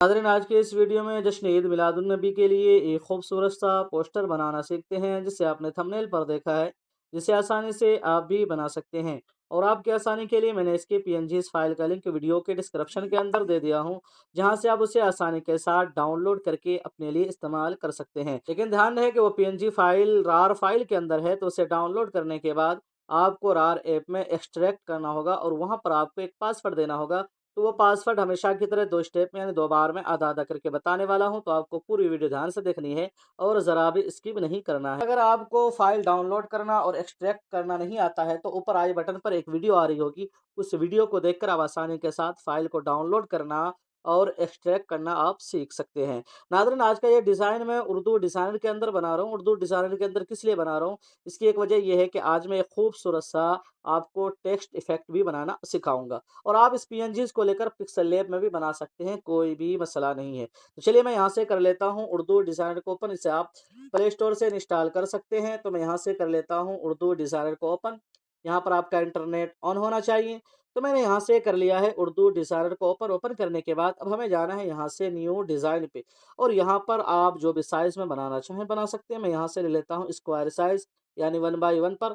नाज़रीन, आज के इस वीडियो में जश्न ईद मिलादुन्नबी के लिए एक खूबसूरत सा पोस्टर बनाना सीखते हैं, जिसे आपने थंबनेल पर देखा है, जिसे आसानी से आप भी बना सकते हैं। और आपकी आसानी के लिए मैंने इसके पीएनजी फाइल का लिंक वीडियो के डिस्क्रिप्शन के अंदर दे दिया हूं, जहां से आप उसे आसानी के साथ डाउनलोड करके अपने लिए इस्तेमाल कर सकते हैं। लेकिन ध्यान रहे कि वो पीएनजी फाइल रार फाइल के अंदर है, तो उसे डाउनलोड करने के बाद आपको रार ऐप में एक्सट्रैक्ट करना होगा और वहां पर आपको एक पासवर्ड देना होगा। तो वो पासवर्ड हमेशा की तरह 2 स्टेप में यानी 2 बार में आधा-आधा करके बताने वाला हूँ, तो आपको पूरी वीडियो ध्यान से देखनी है और ज़रा भी स्किप नहीं करना है। अगर आपको फ़ाइल डाउनलोड करना और एक्सट्रैक्ट करना नहीं आता है, तो ऊपर आई बटन पर एक वीडियो आ रही होगी, उस वीडियो को देखकर आप आसानी के साथ फ़ाइल को डाउनलोड करना और एक्सट्रैक्ट करना आप सीख सकते हैं। नाज़रीन, आज का ये डिज़ाइन मैं उर्दू डिज़ाइनर के अंदर बना रहा हूँ। उर्दू डिज़ाइनर के अंदर किस लिए बना रहा हूँ? इसकी एक वजह ये है कि आज मैं एक खूबसूरत सा आपको टेक्स्ट इफ़ेक्ट भी बनाना सिखाऊँगा। और आप इस पीएनजीज़ को लेकर पिक्सेल लैब में भी बना सकते हैं, कोई भी मसला नहीं है। तो चलिए मैं यहाँ से कर लेता हूँ उर्दू डिज़ाइनर को ओपन, इसे आप प्ले स्टोर से इंस्टॉल कर सकते हैं। तो मैं यहाँ से कर लेता हूँ उर्दू डिज़ाइनर को ओपन। यहाँ पर आपका इंटरनेट ऑन होना चाहिए। तो मैंने यहाँ से कर लिया है उर्दू डिज़ाइनर को ओपन। ओपन करने के बाद अब हमें जाना है यहाँ से न्यू डिज़ाइन पे, और यहाँ पर आप जो भी साइज़ में बनाना चाहें बना सकते हैं। मैं यहाँ से ले लेता हूँ स्क्वायर साइज़ यानी 1 बाई 1 पर।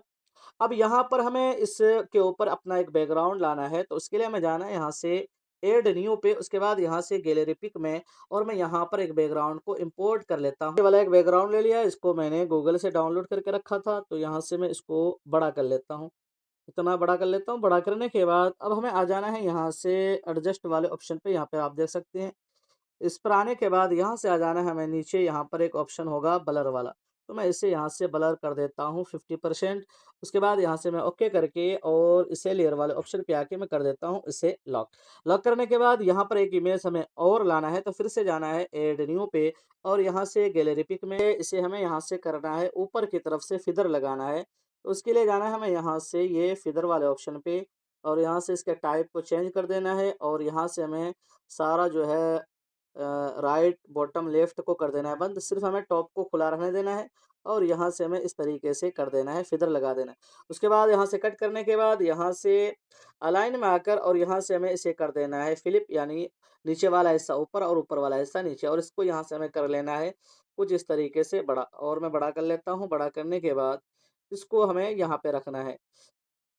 अब यहाँ पर हमें इसके ऊपर अपना एक बैकग्राउंड लाना है, तो उसके लिए हमें जाना है यहाँ से ऐड न्यू पे, उसके बाद यहाँ से गैलरी पिक में, और मैं यहाँ पर एक बैकग्राउंड को इंपोर्ट कर लेता हूँ। ये वाला एक बैकग्राउंड ले लिया, इसको मैंने गूगल से डाउनलोड करके रखा था, तो यहाँ से मैं इसको बड़ा कर लेता हूँ। इतना बड़ा कर लेता हूँ। बड़ा करने के बाद अब हमें आ जाना है यहाँ से एडजस्ट वाले ऑप्शन पे, यहाँ पे आप देख सकते हैं। इस पर आने के बाद यहाँ से आ जाना है हमें नीचे, यहाँ पर एक ऑप्शन होगा ब्लर वाला, तो मैं इसे यहाँ से ब्लर कर देता हूँ 50%। उसके बाद यहाँ से मैं ओके करके और इसे लेयर वाले ऑप्शन पे आके मैं कर देता हूँ इसे लॉक। लॉक करने के बाद यहाँ पर एक इमेज हमें और लाना है, तो फिर से जाना है ऐड न्यू पे, और यहाँ से गैलरी पिक में इसे हमें यहाँ से करना है ऊपर की तरफ से फिदर लगाना है। तो उसके लिए जाना है हमें यहाँ से ये फिदर वाले ऑप्शन पे, और यहाँ से इसके टाइप को चेंज कर देना है, और यहाँ से हमें सारा जो है राइट बॉटम लेफ्ट को कर देना है बंद, सिर्फ हमें टॉप को खुला रहने देना है, और यहाँ से हमें इस तरीके से कर देना है, फिदर लगा देना है। उसके बाद यहाँ से कट करने के बाद यहाँ से अलाइन में आकर और यहाँ से हमें इसे कर देना है फ्लिप, यानी नीचे वाला हिस्सा ऊपर और ऊपर वाला हिस्सा नीचे, और इसको यहाँ से हमें कर लेना है कुछ इस तरीके से बड़ा, और मैं बड़ा कर लेता हूँ। बड़ा करने के बाद इसको हमें यहाँ पे रखना है।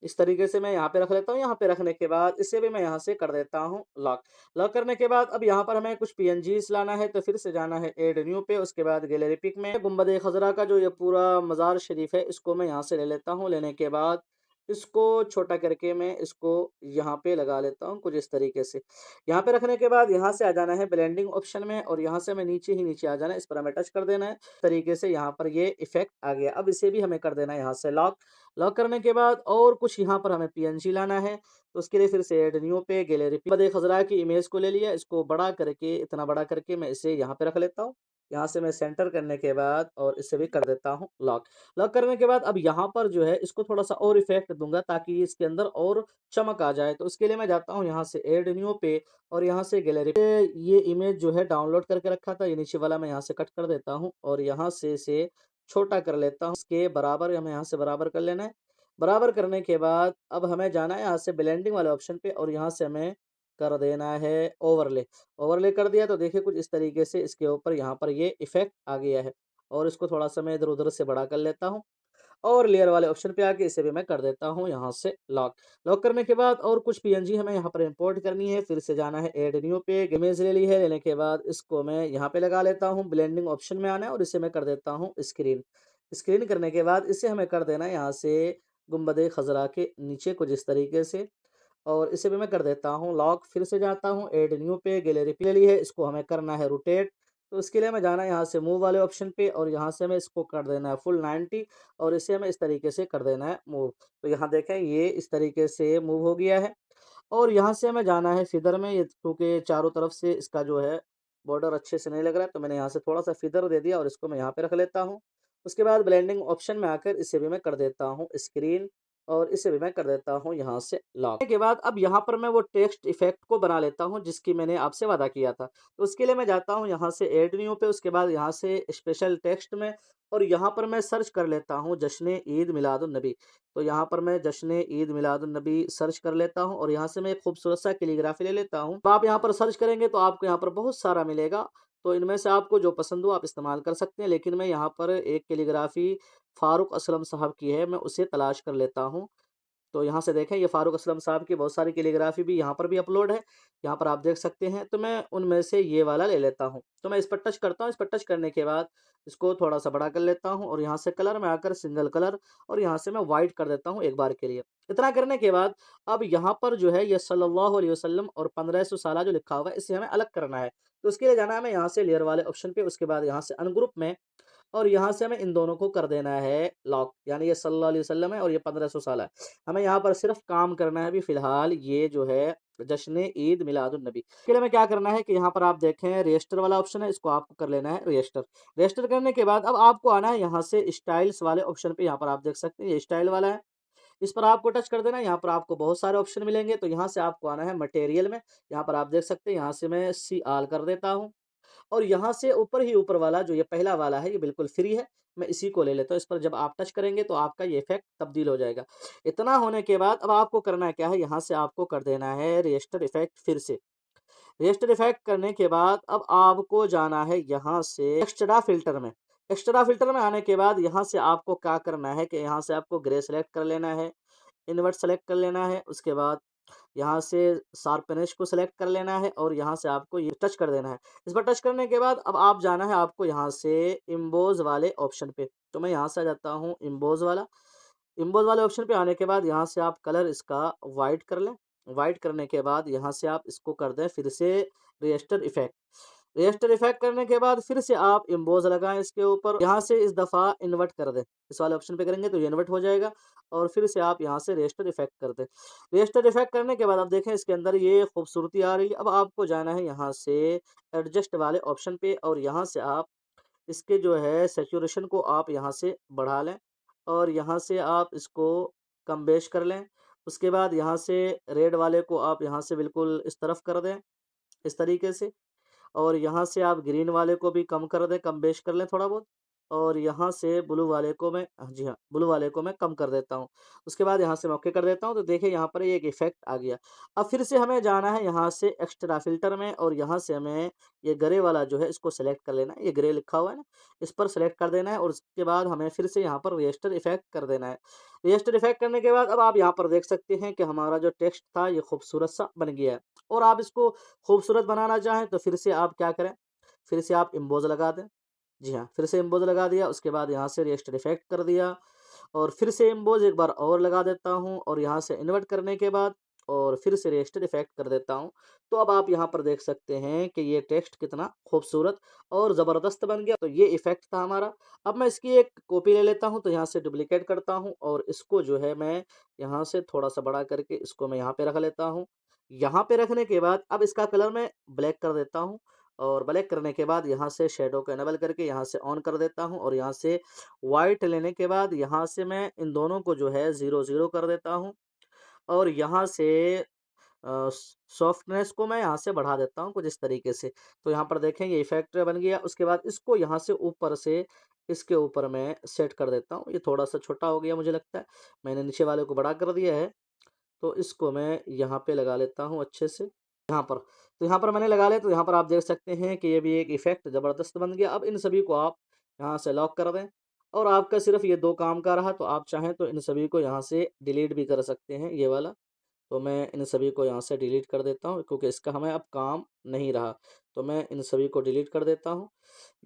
इस तरीके से मैं यहाँ पे रख लेता हूँ। यहाँ पे रखने के बाद इसे भी मैं यहाँ से कर देता हूँ लॉक। लॉक करने के बाद अब यहाँ पर हमें कुछ पीएनजीज़ लाना है, तो फिर से जाना है ऐड न्यू पे, उसके बाद गैलरी पिक में गुंबद खज़रा का जो ये पूरा मज़ार शरीफ है, इसको मैं यहाँ से ले लेता हूँ। लेने के बाद इसको छोटा करके मैं इसको यहाँ पे लगा लेता हूँ कुछ इस तरीके से। यहाँ पे रखने के बाद यहाँ से आ जाना है ब्लेंडिंग ऑप्शन में, और यहाँ से हमें नीचे ही नीचे आ जाना है, इस पर हमें टच कर देना है। इस तरीके से यहाँ पर ये इफ़ेक्ट आ गया। अब इसे भी हमें कर देना है यहाँ से लॉक। लॉक करने के बाद और कुछ यहाँ पर हमें पीएनजी लाना है, तो उसके लिए फिर से ऐड न्यू पे गैलरी पे खज़रा की इमेज को ले लिया, इसको बड़ा करके इतना बड़ा करके मैं इसे यहाँ पे रख लेता हूँ। यहाँ से मैं सेंटर करने के बाद और इसे भी कर देता हूँ लॉक। लॉक करने के बाद अब यहाँ पर जो है इसको थोड़ा-सा और इफ़ेक्ट दूँगा, ताकि इसके अंदर और चमक आ जाए। तो उसके लिए मैं जाता हूँ यहाँ से ऐड न्यू पे, और यहाँ से गैलरी पे ये इमेज जो है डाउनलोड करके रखा था, ये नीचे वाला मैं यहाँ से कट कर देता हूँ, और यहाँ से इसे छोटा कर लेता हूँ। इसके बराबर हमें यहाँ से बराबर कर लेना है। बराबर करने के बाद अब हमें जाना है यहाँ से ब्लेंडिंग वाले ऑप्शन पे, और यहाँ से हमें कर देना है ओवरले। ओवरले कर दिया तो देखिए कुछ इस तरीके से इसके ऊपर यहाँ पर ये इफ़ेक्ट आ गया है, और इसको थोड़ा-सा मैं इधर-उधर से बड़ा कर लेता हूँ, और लेयर वाले ऑप्शन पे आके इसे भी मैं कर देता हूँ यहाँ से लॉक। लॉक करने के बाद और कुछ पीएनजी हमें यहाँ पर इंपोर्ट करनी है, फिर से जाना है ऐड न्यू पे, इमेज ले ली है। लेने के बाद इसको मैं यहाँ पे लगा लेता हूँ, ब्लेंडिंग ऑप्शन में आना है, और इसे मैं कर देता हूँ स्क्रीन। स्क्रीन करने के बाद इसे हमें कर देना है यहाँ से गुंबद खज़रा के नीचे कुछ इस तरीके से, और इसे भी मैं कर देता हूँ लॉक। फिर से जाता हूँ ऐड न्यू पे, गैलरी पे ले ली है, इसको हमें करना है रोटेट। तो उसके लिए हमें जाना है यहाँ से मूव वाले ऑप्शन पे, और यहाँ से हमें इसको कर देना है फुल 90, और इसे हमें इस तरीके से कर देना है मूव। तो यहाँ देखें ये इस तरीके से मूव हो गया है, और यहाँ से हमें जाना है फिदर में, ये क्योंकि चारों तरफ से इसका जो है बॉर्डर अच्छे से नहीं लग रहा है, तो मैंने यहाँ से थोड़ा-सा फिदर दे दिया, और इसको मैं यहाँ पे रख लेता हूँ। उसके बाद ब्लेंडिंग ऑप्शन में आकर इसे भी मैं कर देता हूँ स्क्रीन। और इसे भी मैं कर देता हूँ यहाँ से लॉक। के बाद अब यहाँ पर मैं वो टेक्स्ट इफ़ेक्ट को बना लेता हूँ जिसकी मैंने आपसे वादा किया था। तो उसके लिए मैं जाता हूँ यहाँ से ऐड न्यू पे, उसके बाद यहाँ से स्पेशल टेक्स्ट में, और यहाँ पर मैं सर्च कर लेता हूँ जश्न ईद मिलादुन नबी। तो यहाँ पर मैं जश्न ईद मिलादुन नबी सर्च कर लेता हूँ और यहाँ से मैं एक खूबसूरत सा कैलीग्राफी ले लेता हूँ। तो आप यहाँ पर सर्च करेंगे तो आपको यहाँ पर बहुत सारा मिलेगा। तो इनमें से आपको जो पसंद हो आप इस्तेमाल कर सकते हैं, लेकिन मैं यहाँ पर एक कैलीग्राफी फ़ारूक असलम साहब की है, मैं उसे तलाश कर लेता हूँ। तो यहाँ से देखें, ये फ़ारूक असलम साहब की बहुत सारी कैलीग्राफ़ी भी यहाँ पर भी अपलोड है। यहाँ पर आप देख सकते हैं, तो मैं उनमें से ये वाला ले लेता हूँ। तो मैं इस पर टच करता हूँ, इस पर टच करने के बाद इसको थोड़ा-सा बड़ा कर लेता हूँ और यहाँ से कलर में आकर सिंगल कलर, और यहाँ से मैं व्हाइट कर देता हूँ एक बार के लिए। इतना करने के बाद अब यहाँ पर जो है ये सल्लल्लाहु अलैहि वसल्लम और 1500 साला जो लिखा हुआ है, इसे हमें अलग करना है। तो उसके लिए जाना है हमें यहाँ से लेयर वाले ऑप्शन पे, उसके बाद यहाँ से अनग्रुप में, और यहाँ से हमें इन दोनों को कर देना है लॉक, यानी ये सल्लल्लाहु अलैहि वसल्लम है और ये 1500 साल है। हमें यहाँ पर सिर्फ काम करना है अभी फ़िलहाल, ये जो है जश्न ईद मिलादुन नबी। इसके लिए हमें क्या करना है कि यहाँ पर आप देखें रजिस्टर वाला ऑप्शन है, इसको आपको कर लेना है रजिस्टर। रजिस्टर करने के बाद अब आपको आना है यहाँ से स्टाइल्स वाले ऑप्शन पे, यहाँ पर आप देख सकते हैं ये स्टाइल वाला है। इस पर आपको टच कर देना है, यहाँ पर आपको बहुत सारे ऑप्शन मिलेंगे, तो यहाँ से आपको आना है मटेरियल में। यहाँ पर आप देख सकते हैं, यहाँ से मैं सी ऑल कर देता हूँ। और यहाँ से ऊपर ही ऊपर वाला जो ये पहला वाला है, ये बिल्कुल फ्री है, मैं इसी को ले लेता हूँ। इस पर जब आप टच करेंगे तो आपका ये इफ़ेक्ट तब्दील हो जाएगा। इतना होने के बाद अब आपको करना क्या है, यहाँ से आपको कर देना है रजिस्टर इफ़ेक्ट फिर से। रजिस्टर इफ़ेक्ट करने के बाद अब आपको जाना है यहाँ से एक्स्ट्रा फ़िल्टर में। एक्स्ट्रा फ़िल्टर में आने के बाद यहाँ से आपको क्या करना है कि यहाँ से आपको ग्रे सेलेक्ट कर लेना है, इन्वर्ट सेलेक्ट कर लेना है, उसके बाद यहाँ से शार्पनेस को सेलेक्ट कर लेना है और यहाँ से आपको ये टच कर देना है। इस पर टच करने के बाद अब आप जाना है आपको यहाँ से इम्बोज़ वाले ऑप्शन पे। तो मैं यहाँ से आ जाता हूँ इम्बोज़ वाला। इम्बोज़ वाले ऑप्शन पे आने के बाद यहाँ से आप कलर इसका व्हाइट कर लें। व्हाइट करने के बाद यहाँ से आप इसको कर दें फिर से रजिस्टर इफ़ेक्ट। रजिस्टर इफ़ेक्ट करने के बाद फिर से आप इम्बोज़ लगाएँ इसके ऊपर। यहाँ से इस दफ़ा इन्वर्ट कर दें। इस वाले ऑप्शन पे करेंगे तो ये इन्वर्ट हो जाएगा और फिर से आप यहाँ से रजिस्टर इफ़ेक्ट कर दें। रजिस्टर इफ़ेक्ट करने के बाद आप देखें इसके अंदर ये खूबसूरती आ रही है। अब आपको जाना है यहाँ से एडजस्ट वाले ऑप्शन पे और यहाँ से आप इसके जो है सैचुरेशन को आप यहाँ से बढ़ा लें और यहाँ से आप इसको कम बेश कर लें। उसके बाद यहाँ से रेड वाले को आप यहाँ से बिल्कुल इस तरफ कर दें, इस तरीके से। और यहाँ से आप ग्रीन वाले को भी कम कर दें, कम बेश कर लें थोड़ा बहुत। और यहाँ से ब्लू वाले को मैं जी हाँ, ब्लू वाले को मैं कम कर देता हूँ। उसके बाद यहाँ से मैं ओके कर देता हूँ, तो देखिए यहाँ पर एक इफ़ेक्ट आ गया। अब फिर से हमें जाना है यहाँ से एक्स्ट्रा फ़िल्टर में और यहाँ से हमें ये ग्रे वाला जो है इसको सेलेक्ट कर लेना है। ये ग्रे लिखा हुआ है ना, इस पर सेलेक्ट कर देना है और उसके बाद हमें फिर से यहाँ पर रजिस्टर इफ़ेक्ट कर देना है। रजिस्टर इफ़ेक्ट करने के बाद अब आप यहाँ पर देख सकते हैं कि हमारा जो टेक्स्ट था ये खूबसूरत सा बन गया है। और आप इसको खूबसूरत बनाना चाहें तो फिर से आप क्या करें, फिर से आप एम्बोज़ लगा दें। जी हाँ, फिर से एम्बोज़ लगा दिया, उसके बाद यहाँ से रजिस्टर इफ़ेक्ट कर दिया और फिर से एम्बोज़ एक बार और लगा देता हूँ और यहाँ से इन्वर्ट करने के बाद और फिर से रजिस्टर इफ़ेक्ट कर देता हूँ। तो अब आप यहाँ पर देख सकते हैं कि ये टेक्स्ट कितना खूबसूरत और ज़बरदस्त बन गया। तो ये इफ़ेक्ट था हमारा। अब मैं इसकी एक कॉपी ले लेता हूँ, तो यहाँ से डुप्लिकेट करता हूँ और इसको जो है मैं यहाँ से थोड़ा-सा बड़ा करके इसको मैं यहाँ पे रख लेता हूँ। यहाँ पे रखने के बाद अब इसका कलर मैं ब्लैक कर देता हूँ और ब्लैक करने के बाद यहाँ से शैडो को इनेबल करके यहाँ से ऑन कर देता हूँ और यहाँ से व्हाइट लेने के बाद यहाँ से मैं इन दोनों को जो है 0-0 कर देता हूँ और यहाँ से सॉफ्टनेस को मैं यहाँ से बढ़ा देता हूँ कुछ इस तरीके से। तो यहाँ पर देखें ये इफ़ेक्ट बन गया। उसके बाद इसको यहाँ से ऊपर से इसके ऊपर मैं सेट कर देता हूँ। ये थोड़ा-सा छोटा हो गया मुझे लगता है। मैंने नीचे वाले को बड़ा कर दिया है। तो इसको मैं यहाँ पे लगा लेता हूँ अच्छे से, यहाँ पर। तो यहाँ पर मैंने लगा लिया, तो यहाँ पर आप देख सकते हैं कि ये भी एक इफ़ेक्ट ज़बरदस्त बन गया। अब इन सभी को आप यहाँ से लॉक कर दें और आपका सिर्फ़ ये 2 काम का रहा, तो आप चाहें तो इन सभी को यहाँ से डिलीट भी कर सकते हैं, ये वाला। तो मैं इन सभी को यहाँ से डिलीट कर देता हूँ क्योंकि इसका हमें अब काम नहीं रहा। तो मैं इन सभी को डिलीट कर देता हूँ।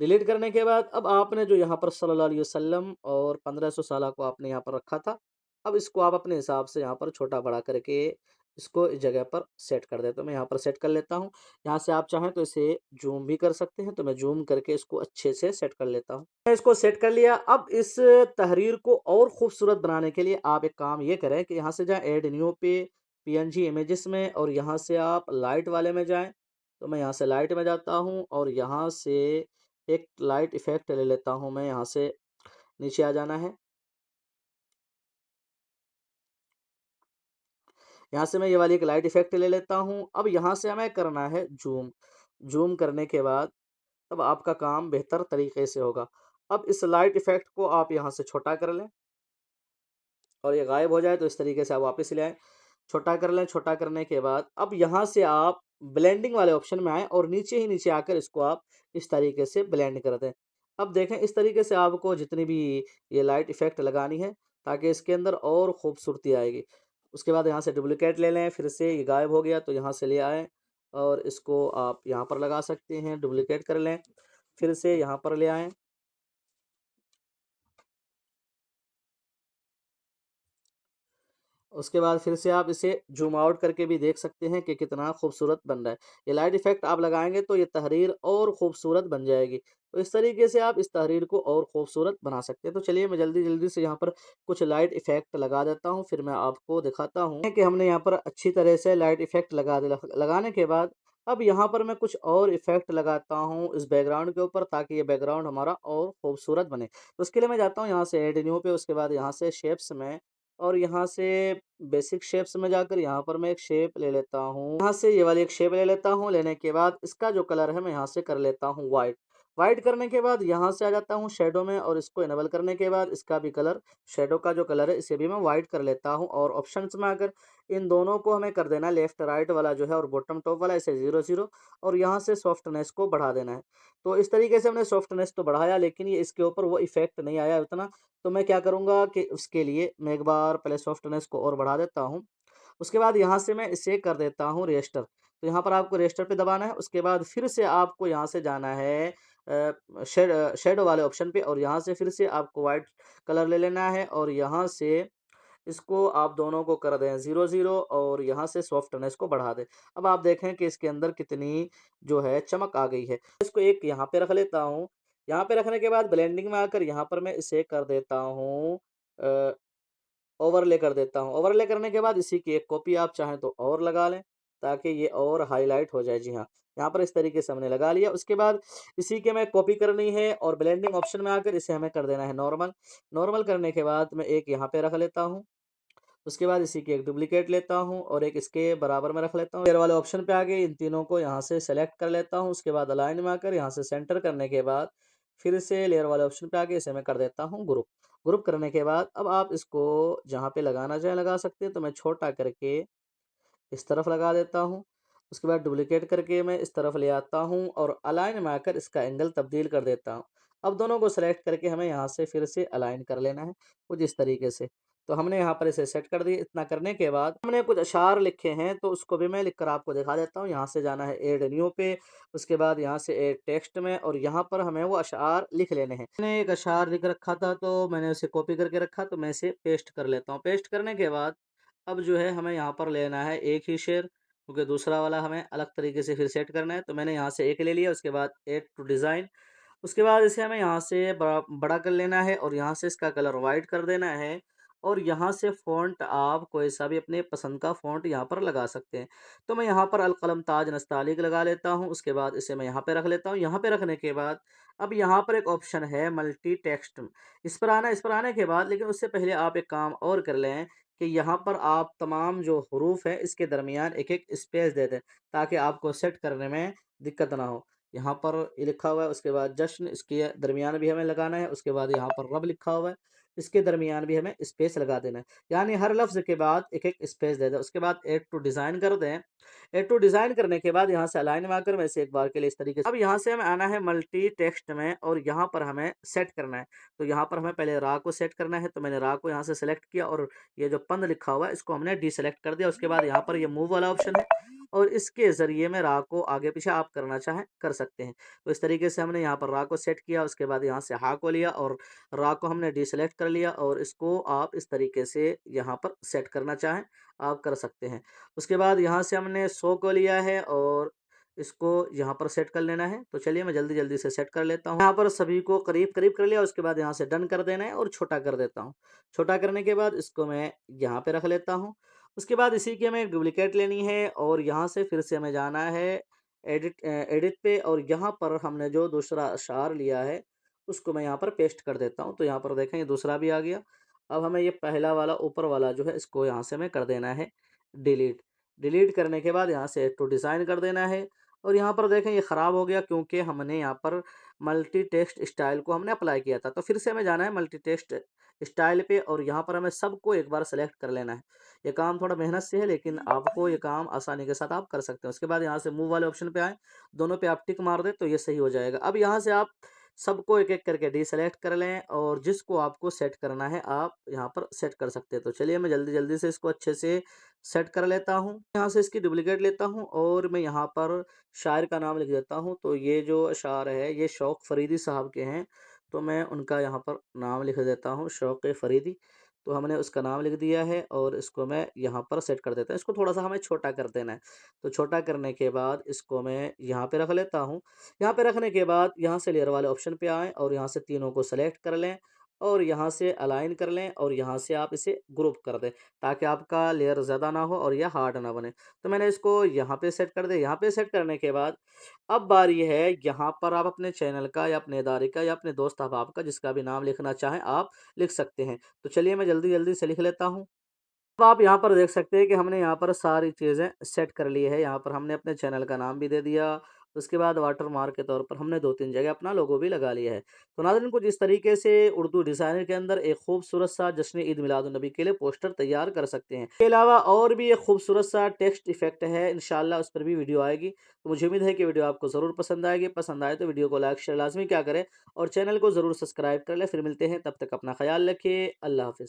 डिलीट करने के बाद अब आपने जो यहाँ पर सल्लल्लाहु अलैहि वसल्लम और 1500 साला को आपने यहाँ पर रखा था, अब इसको आप अपने हिसाब से यहाँ पर छोटा-बड़ा करके इसको इस जगह पर सेट कर दें। तो मैं यहाँ पर सेट कर लेता हूँ। यहाँ से आप चाहें तो इसे ज़ूम भी कर सकते हैं, तो मैं ज़ूम करके इसको अच्छे से सेट कर लेता हूँ। मैं इसको सेट कर लिया। अब इस तहरीर को और खूबसूरत बनाने के लिए आप एक काम ये करें कि यहाँ से जाएँ ऐड न्यू पे, पीएनजी इमेजेस में और यहाँ से आप लाइट वाले में जाएँ। तो मैं यहाँ से लाइट में जाता हूँ और यहाँ से एक लाइट इफ़ेक्ट ले लेता हूँ मैं, यहाँ से नीचे आ जाना है। यहाँ से मैं ये वाली एक लाइट इफ़ेक्ट ले लेता हूँ। अब यहाँ से हमें करना है ज़ूम। ज़ूम करने के बाद तब आपका काम बेहतर तरीके से होगा। अब इस लाइट इफ़ेक्ट को आप यहाँ से छोटा कर लें और ये गायब हो जाए तो इस तरीके से आप वापस ले आएँ। छोटा कर लें, छोटा करने के बाद अब यहाँ से आप ब्लेंडिंग वाले ऑप्शन में आएँ और नीचे ही नीचे आकर इसको आप इस तरीके से ब्लेंड कर दें। अब देखें इस तरीके से आपको जितनी भी ये लाइट इफ़ेक्ट लगानी है ताकि इसके अंदर और खूबसूरती आएगी। उसके बाद यहाँ से डुप्लीकेट ले लें, फिर से ये गायब हो गया तो यहाँ से ले आएँ और इसको आप यहाँ पर लगा सकते हैं, डुप्लीकेट कर लें, फिर से यहाँ पर ले आएँ। उसके बाद फिर से आप इसे ज़ूम आउट करके भी देख सकते हैं कि कितना खूबसूरत बन रहा है। ये लाइट इफ़ेक्ट आप लगाएँगे तो ये तहरीर और खूबसूरत बन जाएगी। तो इस तरीके से आप इस तहरीर को और खूबसूरत बना सकते हैं। तो चलिए मैं जल्दी-जल्दी से यहाँ पर कुछ लाइट इफ़ेक्ट लगा देता हूँ, फिर मैं आपको दिखाता हूँ कि हमने यहाँ पर अच्छी तरह से लाइट इफ़ेक्ट लगाने के बाद अब यहाँ पर मैं कुछ और इफ़ेक्ट लगाता हूँ इस बैकग्राउंड के ऊपर ताकि ये बैकग्राउंड हमारा और खूबसूरत बने। तो उसके लिए मैं जाता हूँ यहाँ से ऐड न्यू पे, उसके बाद यहाँ से शेप्स में और यहाँ से बेसिक शेप्स में जाकर यहाँ पर मैं एक शेप ले लेता हूँ। यहाँ से ये वाली एक शेप ले लेता हूँ, लेने के बाद इसका जो कलर है मैं यहाँ से कर लेता हूँ व्हाइट। व्हाइट करने के बाद यहाँ से आ जाता हूँ शैडो में और इसको इनेबल करने के बाद इसका भी कलर शैडो का जो कलर है इसे भी मैं व्हाइट कर लेता हूँ और ऑप्शंस में आकर इन दोनों को हमें कर देना है लेफ्ट राइट वाला जो है और बॉटम टॉप वाला इसे 0-0 और यहाँ से सॉफ्टनेस को बढ़ा देना है। तो इस तरीके से हमने सॉफ्टनेस तो बढ़ाया लेकिन ये इसके ऊपर वो इफ़ेक्ट नहीं आया उतना, तो मैं क्या करूँगा कि उसके लिए मैं एक बार पहले सॉफ्टनेस को और बढ़ा देता हूँ। उसके बाद यहाँ से मैं इसे कर देता हूँ रजिस्टर। तो यहाँ पर आपको रजिस्टर पे दबाना है, उसके बाद फिर से आपको यहाँ से जाना है शैडो वाले ऑप्शन पे और यहाँ से फिर से आपको व्हाइट कलर ले लेना है और यहाँ से इसको आप दोनों को कर दें 0-0 और यहाँ से सॉफ्टनेस को बढ़ा दें। अब आप देखें कि इसके अंदर कितनी जो है चमक आ गई है। इसको एक यहाँ पे रख लेता हूँ। यहाँ पे रखने के बाद ब्लेंडिंग में आकर यहाँ पर मैं इसे कर देता हूँ अ, ओवरले कर देता हूँ। ओवरले करने के बाद इसी की एक कॉपी आप चाहें तो और लगा लें, ताकि ये और हाइलाइट हो जाए। जी हाँ, यहाँ पर इस तरीके से हमने लगा लिया। उसके बाद इसी की हमें कॉपी करनी है और ब्लेंडिंग ऑप्शन में आकर इसे हमें कर देना है नॉर्मल। नॉर्मल करने के बाद मैं एक यहाँ पे रख लेता हूँ। उसके बाद इसी की एक डुप्लीकेट लेता हूँ और एक इसके बराबर में रख लेता हूँ। लेयर वाले ऑप्शन पे आके इन तीनों को यहाँ से सेलेक्ट कर लेता हूँ। उसके बाद अलाइन में आकर यहाँ से सेंटर करने के बाद फिर से लेयर वाले ऑप्शन पे आके इसे मैं कर देता हूँ ग्रुप। ग्रुप करने के बाद अब आप इसको जहाँ पे लगाना चाहें लगा सकते हैं। तो मैं छोटा करके इस तरफ लगा देता हूँ। उसके बाद डुप्लीकेट करके मैं इस तरफ ले आता हूँ और अलाइन में आकर इसका एंगल तब्दील कर देता हूँ। अब दोनों को सेलेक्ट करके हमें यहाँ से फिर से अलाइन कर लेना है, कुछ इस तरीके से। तो हमने यहाँ पर इसे सेट कर दिया। इतना करने के बाद हमने कुछ अशआर लिखे हैं, तो उसको भी मैं लिख कर आपको दिखा देता हूँ। यहाँ से जाना है ऐड न्यू पे, उसके बाद यहाँ से ऐड टेक्स्ट में और यहाँ पर हमें वो अशआर लिख लेने हैं। मैंने एक अशआर लिख रखा था तो मैंने उसे कॉपी करके रखा, तो मैं इसे पेस्ट कर लेता हूँ। पेस्ट करने के बाद अब जो है हमें यहाँ पर लेना है एक ही शेर, क्योंकि दूसरा वाला हमें अलग तरीके से फिर सेट करना है। तो मैंने यहाँ से एक ले लिया, उसके बाद ऐड टू डिज़ाइन, उसके बाद इसे हमें यहाँ से बड़ा बड़ा कर लेना है और यहाँ से इसका कलर वाइट कर देना है और यहाँ से फ़ॉन्ट आप कोई सा भी अपने पसंद का फ़ॉन्ट यहाँ पर लगा सकते हैं। तो मैं यहाँ पर अलकलम ताज नस्तालिक लगा लेता हूँ, उसके बाद इसे मैं यहाँ पे रख लेता हूँ। यहाँ पे रखने के बाद अब यहाँ पर एक ऑप्शन है मल्टी टेक्स्ट, इस पर आने के बाद लेकिन उससे पहले आप एक काम और कर लें कि यहाँ पर आप तमाम जो हरूफ हैं इसके दरमियान एक-एक स्पेस दे दें, ताकि आपको सेट करने में दिक्कत ना हो। यहाँ पर ये लिखा हुआ है, उसके बाद जश्न इसके दरमियान भी हमें लगाना है, उसके बाद यहाँ पर रब लिखा हुआ है, इसके दरमियान भी हमें स्पेस लगा देना है। यानी हर लफ्ज़ के बाद एक-एक स्पेस दे दें। उसके बाद ऐड टू डिज़ाइन कर दें। ऐड टू डिज़ाइन करने के बाद यहाँ से अलाइन में आकर मैं इसे एक बार के लिए इस तरीके से अब यहाँ से हमें आना है मल्टी टेक्स्ट में और यहाँ पर हमें सेट करना है। तो यहाँ पर हमें पहले रा को सेट करना है, तो मैंने रा को यहाँ से सेलेक्ट किया और ये जो पंद लिखा हुआ है इसको हमने डीसेलेक्ट कर दिया। उसके बाद यहाँ पर ये मूव वाला ऑप्शन है और इसके ज़रिए में रा को आगे पीछे आप करना चाहें कर सकते हैं। तो इस तरीके से हमने यहाँ पर रा को सेट किया, उसके बाद यहाँ से हा को लिया और रा को हमने डीसेलेक्ट कर लिया और इसको आप इस तरीके से यहाँ पर सेट करना चाहें, आप कर सकते हैं। उसके बाद यहाँ से हमने 100 को लिया है और इसको यहाँ पर सेट कर लेना है। तो चलिए मैं जल्दी-जल्दी से सेट कर लेता हूँ। यहाँ पर सभी को करीब-करीब कर लिया, उसके बाद यहाँ से डन कर देना है और छोटा कर देता हूँ। छोटा करने के बाद इसको मैं यहाँ पे रख लेता हूँ। उसके बाद इसी की हमें डुप्लीकेट लेनी है और यहाँ से फिर से हमें जाना है एडिट पे और यहाँ पर हमने जो दूसरा अशआर लिया है, उसको मैं यहाँ पर पेस्ट कर देता हूँ। तो यहाँ पर देखें ये दूसरा भी आ गया। अब हमें ये पहला वाला ऊपर वाला जो है इसको यहाँ से हमें कर देना है डिलीट। डिलीट करने के बाद यहाँ से एड टू डिज़ाइन कर देना है और यहाँ पर देखें ये ख़राब हो गया क्योंकि हमने यहाँ पर मल्टी टेक्स्ट स्टाइल को हमने अप्लाई किया था। तो फिर से हमें जाना है मल्टी टेक्स्ट स्टाइल पे और यहाँ पर हमें सबको एक बार सेलेक्ट कर लेना है। ये काम थोड़ा मेहनत से है लेकिन आपको ये काम आसानी के साथ आप कर सकते हैं। उसके बाद यहाँ से मूव वाले ऑप्शन पे आएँ, दोनों पे आप टिक मार दें तो ये सही हो जाएगा। अब यहाँ से आप सबको एक-एक करके डीसेलेक्ट कर लें और जिसको आपको सेट करना है आप यहाँ पर सेट कर सकते हैं। तो चलिए मैं जल्दी-जल्दी से इसको अच्छे से सेट कर लेता हूँ। यहाँ से इसकी डुप्लिकेट लेता हूँ और मैं यहाँ पर शायर का नाम लिख देता हूँ। तो ये जो अशार है ये शौक़ फ़रीदी साहब के हैं, तो मैं उनका यहाँ पर नाम लिख देता हूँ शौक़ फ़रीदी। तो हमने उसका नाम लिख दिया है और इसको मैं यहाँ पर सेट कर देता हूँ। इसको थोड़ा-सा हमें छोटा कर देना है। तो छोटा करने के बाद इसको मैं यहाँ पे रख लेता हूँ। यहाँ पे रखने के बाद यहाँ से लेयर वाले ऑप्शन पे आएँ और यहाँ से तीनों को सेलेक्ट कर लें और यहाँ से अलाइन कर लें और यहाँ से आप इसे ग्रुप कर दें ताकि आपका लेयर ज़्यादा ना हो और यह हार्ड ना बने। तो मैंने इसको यहाँ पे सेट कर दिया। यहाँ पे सेट करने के बाद अब बारी है यहाँ पर आप अपने चैनल का या अपने इदारे का या अपने दोस्त अहबाब का जिसका भी नाम लिखना चाहें आप लिख सकते हैं। तो चलिए मैं जल्दी-जल्दी से लिख लेता हूँ। अब आप यहाँ पर देख सकते हैं कि हमने यहाँ पर सारी चीज़ें सेट कर ली है। यहाँ पर हमने अपने चैनल का नाम भी दे दिया। उसके बाद वाटरमार्क के तौर पर हमने 2-3 जगह अपना लोगो भी लगा लिया है। तो नाज़रीन कुछ इस तरीके से उर्दू डिज़ाइनर के अंदर एक खूबसूरत सा जश्न ईद मिलादुन्नबी के लिए पोस्टर तैयार कर सकते हैं। इसके अलावा और भी एक खूबसूरत सा टेक्स्ट इफ़ेक्ट है, इंशाअल्लाह उस पर भी वीडियो आएगी। तो मुझे उम्मीद है कि वीडियो आपको ज़रूर पसंद आएगी। पसंद आए तो वीडियो को लाइक शेयर लाज़मी क्या करें और चैनल को ज़रूर सब्सक्राइब कर लें। फिर मिलते हैं, तब तक अपना ख़याल रखिए। अल्लाह हाफ़िज़।